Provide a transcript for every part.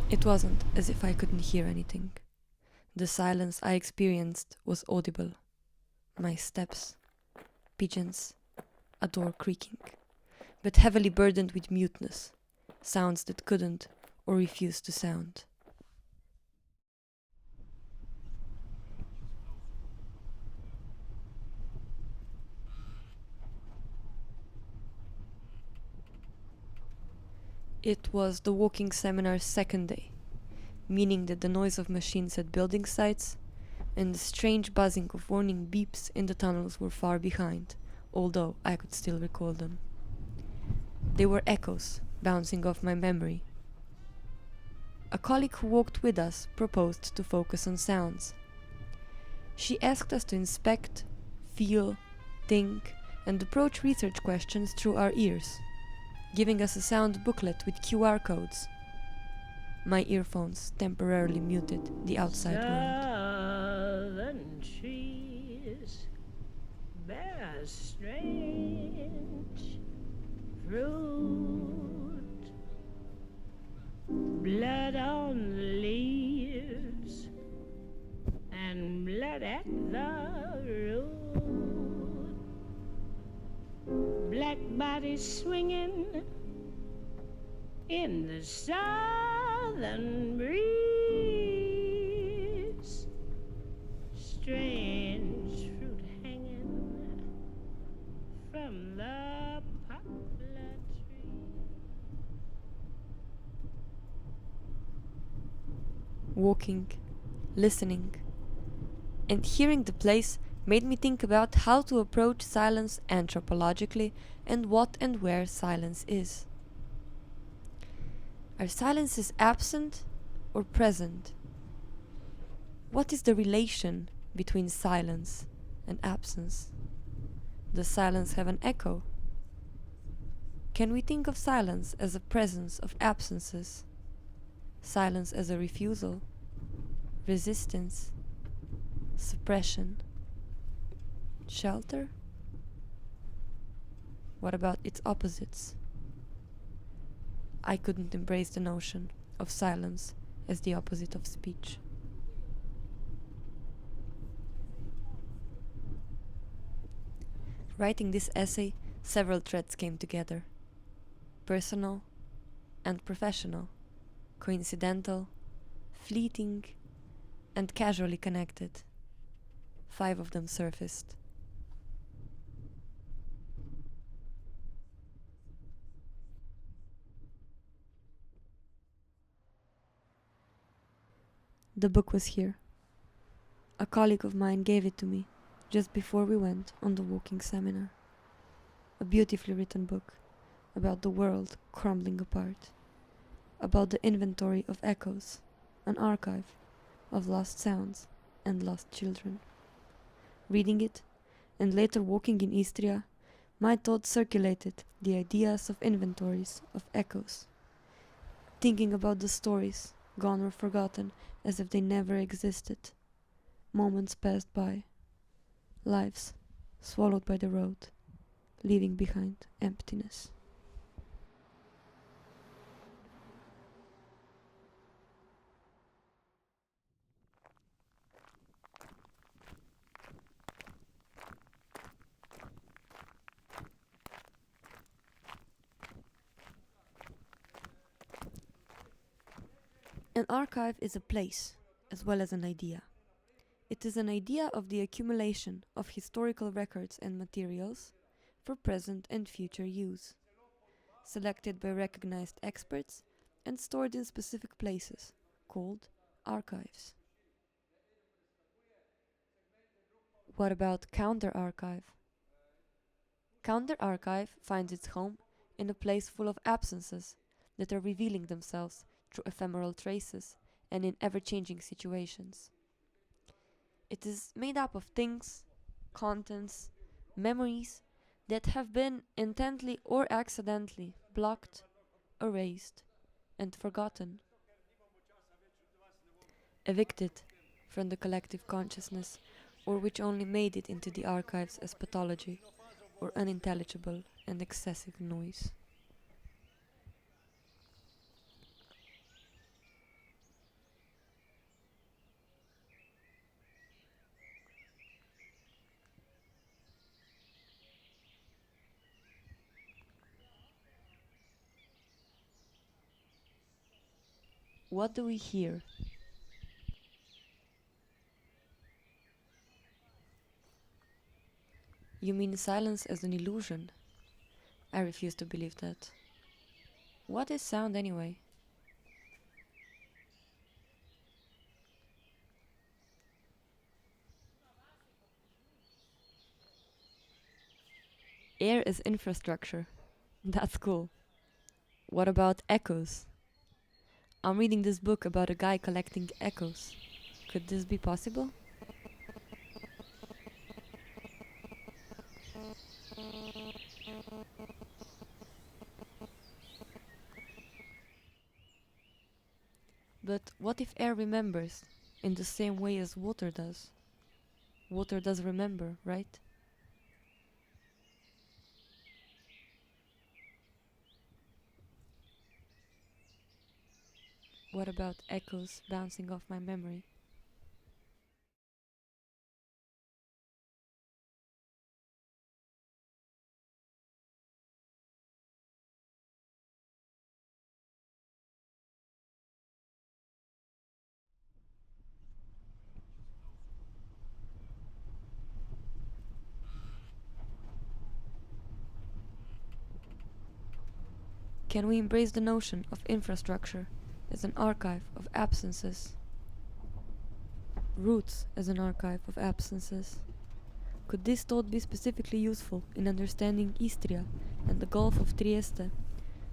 It wasn't as if I couldn't hear anything. The silence I experienced was audible. My steps, pigeons, a door creaking, but heavily burdened with muteness, sounds that couldn't or refused to sound. It was the walking seminar's second day, meaning that the noise of machines at building sites and the strange buzzing of warning beeps in the tunnels were far behind, although I could still recall them. They were echoes bouncing off my memory. A colleague who walked with us proposed to focus on sounds. She asked us to inspect, feel, think, and approach research questions through our ears, giving us a sound booklet with QR codes. My earphones temporarily muted the outside world. Southern trees bear a strange fruit, blood on the leaves and blood at the root, black bodies swinging in the southern breeze, strange fruit hanging from the poplar tree. Walking, listening, and hearing the place made me think about how to approach silence anthropologically and what and where silence is. Are silences absent or present? What is the relation between silence and absence? Does silence have an echo? Can we think of silence as a presence of absences? Silence as a refusal, resistance, suppression, shelter? What about its opposites? I couldn't embrace the notion of silence as the opposite of speech. Writing this essay, several threads came together. Personal and professional, coincidental, fleeting, and casually connected. 5 of them surfaced. The book was here. A colleague of mine gave it to me just before we went on the walking seminar. A beautifully written book about the world crumbling apart, about the inventory of echoes, an archive of lost sounds and lost children. Reading it, and later walking in Istri, my thoughts circulated the ideas of inventories of echoes, thinking about the stories gone or forgotten as if they never existed. Moments passed by, lives swallowed by the road, leaving behind emptiness. An archive is a place as well as an idea. It is an idea of the accumulation of historical records and materials for present and future use, selected by recognized experts and stored in specific places, called archives. What about counter-archive? Counter-archive finds its home in a place full of absences that are revealing themselves through ephemeral traces and in ever-changing situations. It is made up of things, contents, memories that have been intently or accidentally blocked, erased, and forgotten. Evicted from the collective consciousness, or which only made it into the archives as pathology or unintelligible and excessive noise. What do we hear? You mean silence as an illusion? I refuse to believe that. What is sound anyway? Air is infrastructure. That's cool. What about echoes? I'm reading this book about a guy collecting echoes. Could this be possible? But what if air remembers in the same way as water does? Water does remember, right? What about echoes bouncing off my memory? Can we embrace the notion of infrastructure as an archive of absences? Roots as an archive of absences? Could this thought be specifically useful in understanding Istria and the Gulf of Trieste,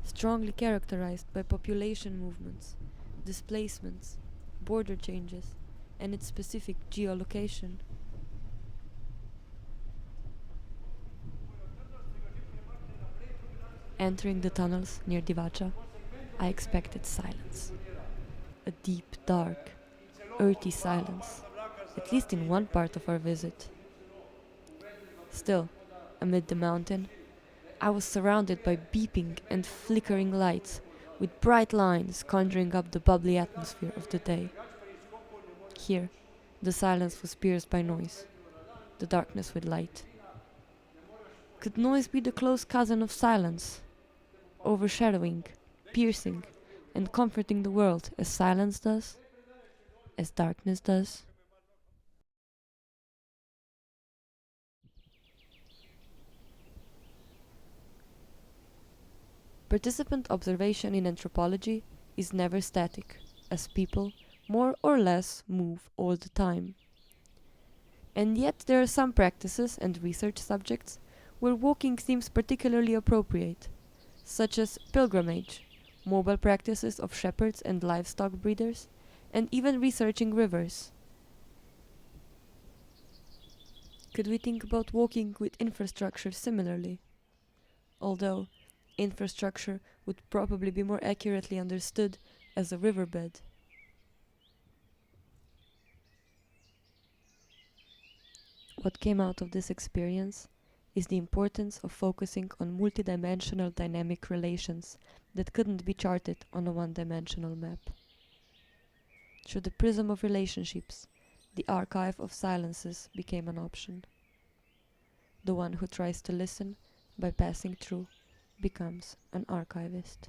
strongly characterized by population movements, displacements, border changes, and its specific geolocation? Entering the tunnels near Divača, I expected silence. A deep, dark, earthy silence, at least in one part of our visit. Still, amid the mountain, I was surrounded by beeping and flickering lights, with bright lines conjuring up the bubbly atmosphere of the day. Here, the silence was pierced by noise, the darkness with light. Could noise be the close cousin of silence, overshadowing, piercing, and comforting the world as silence does, as darkness does? Participant observation in anthropology is never static, as people, more or less, move all the time. And yet there are some practices and research subjects where walking seems particularly appropriate, such as pilgrimage, mobile practices of shepherds and livestock breeders, and even researching rivers. Could we think about walking with infrastructure similarly? Although infrastructure would probably be more accurately understood as a riverbed. What came out of this experience is the importance of focusing on multidimensional dynamic relations that couldn't be charted on a one-dimensional map. Through the prism of relationships, the archive of silences became an option. The one who tries to listen by passing through becomes an archivist.